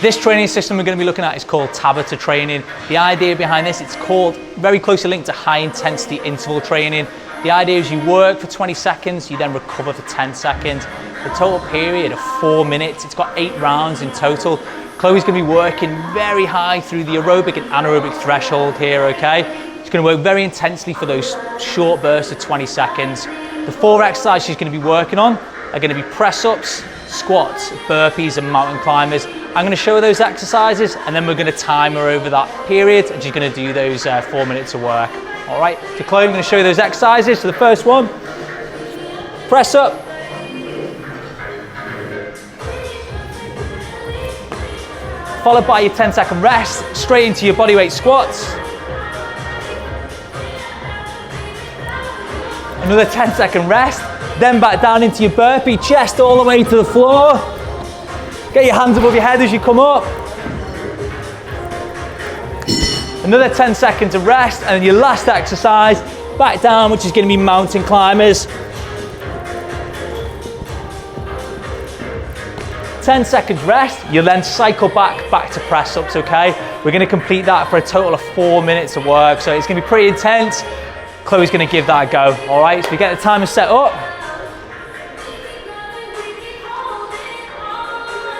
This training system we're going to be looking at is called Tabata Training. The idea behind this, it's called very closely linked to high intensity interval training. The idea is you work for 20 seconds, you then recover for 10 seconds. The total period of 4 minutes. It's got 8 rounds in total. Chloe's going to be working very high through the aerobic and anaerobic threshold here, okay? She's going to work very intensely for those short bursts of 20 seconds. The 4 exercises she's going to be working on are going to be press-ups, squats, burpees and mountain climbers. I'm going to show her those exercises and then we're going to time her over that period and she's going to do those 4 minutes of work. All right, so Chloe, I'm going to show you those exercises. So the first one, press up. Followed by your 10-second rest, straight into your bodyweight squats. Another 10-second rest, then back down into your burpee, chest all the way to the floor. Get your hands above your head as you come up. Another 10 seconds of rest, and then your last exercise, back down, which is going to be mountain climbers. 10 seconds rest, you'll then cycle back to press ups, okay? We're going to complete that for a total of 4 minutes of work, so it's going to be pretty intense. Chloe's going to give that a go, all right? So we get the timer set up.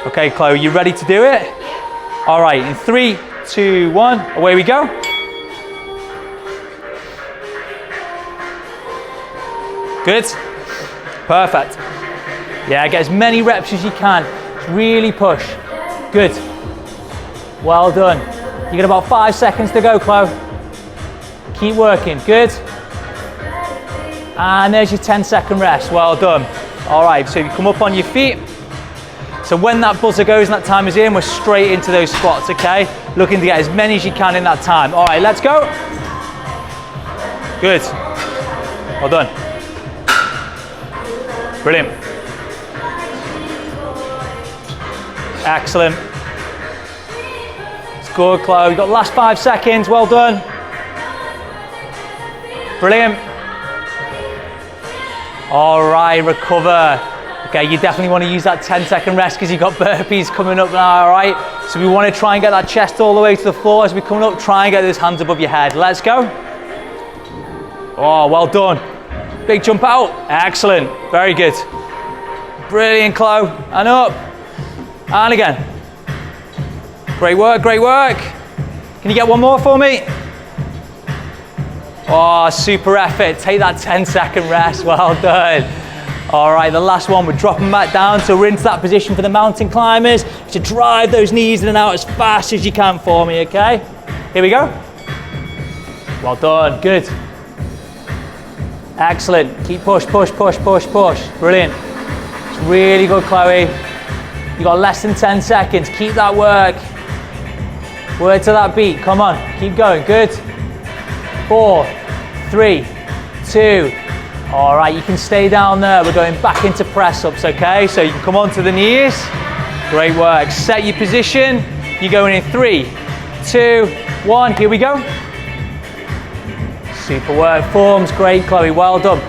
Okay, Chloe, you ready to do it? All right, in 3, 2, 1, away we go. Good, perfect. Yeah, get as many reps as you can. Really push, good. Well done. You got about 5 seconds to go, Chloe. Keep working, good. And there's your 10-second rest, well done. All right, so you come up on your feet. So when that buzzer goes and that time is in, we're straight into those squats, okay? Looking to get as many as you can in that time. All right, let's go. Good. Well done. Brilliant. Excellent. It's good, Chloe. You've got the last 5 seconds. Well done. Brilliant. All right, recover. Okay, you definitely want to use that 10-second rest because you've got burpees coming up now, all right? So we want to try and get that chest all the way to the floor as we come up. Try and get those hands above your head. Let's go. Oh, well done. Big jump out. Excellent. Very good. Brilliant, Chloe. And up. And again. Great work, great work. Can you get one more for me? Oh, super effort. Take that 10-second rest. Well done. All right, the last one, we're dropping back down, so we're into that position for the mountain climbers to drive those knees in and out as fast as you can for me, okay? Here we go. Well done, good. Excellent, keep push, push, push, push, push. Brilliant. It's really good, Chloe. You got less than 10 seconds, keep that work. Work to that beat, come on, keep going, good. 4, 3, 2, all right, you can stay down there. We're going back into press-ups, okay? So you can come onto the knees. Great work. Set your position. You're going in 3, 2, 1. Here we go. Super work. Forms great, Chloe. Well done.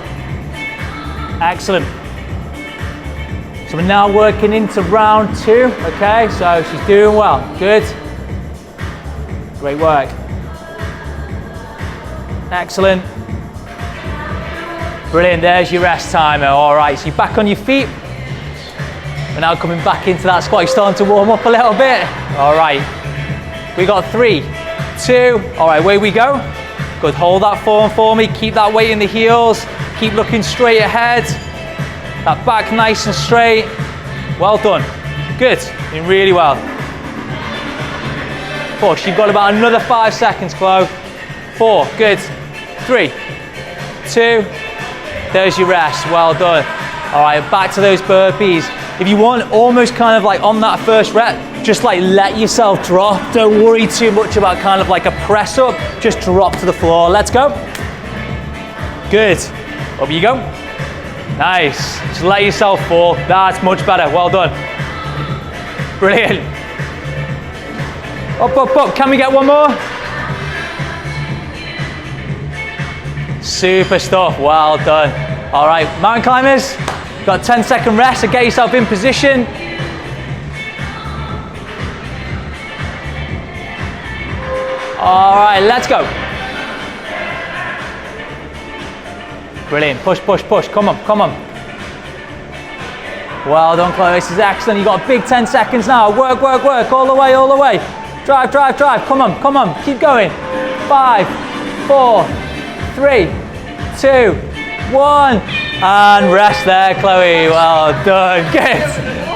Excellent. So we're now working into round 2, okay? So she's doing well. Good. Great work. Excellent. Brilliant, there's your rest timer. All right, so you're back on your feet. We're now coming back into that squat. You're starting to warm up a little bit. All right, we got 3, 2. All right, away we go. Good, hold that form for me. Keep that weight in the heels. Keep looking straight ahead. That back nice and straight. Well done. Good, doing really well. Push, you've got about another 5 seconds, Chloe. 4, good. 3, 2. There's your rest, well done. All right, back to those burpees. If you want, almost kind of like on that first rep, just like let yourself drop. Don't worry too much about kind of like a press up, just drop to the floor. Let's go. Good, up you go. Nice, just let yourself fall. That's much better, well done. Brilliant. Up, up, up, can we get one more? Super stuff, well done. All right, mountain climbers, got a 10-second rest, so get yourself in position. All right, let's go. Brilliant, push, push, push, come on, come on. Well done, Chloe, this is excellent. You've got a big 10 seconds now. Work, work, work, all the way, all the way. Drive, drive, drive, come on, keep going. 5, 4, 3, 2, 1. And rest there, Chloe, well done, good.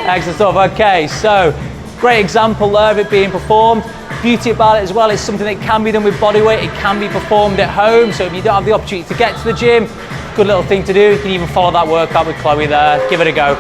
Excellent stuff, okay, so great example there of it being performed. Beauty about it as well, it's something that can be done with body weight, it can be performed at home, so if you don't have the opportunity to get to the gym, good little thing to do. You can even follow that workout with Chloe there, give it a go.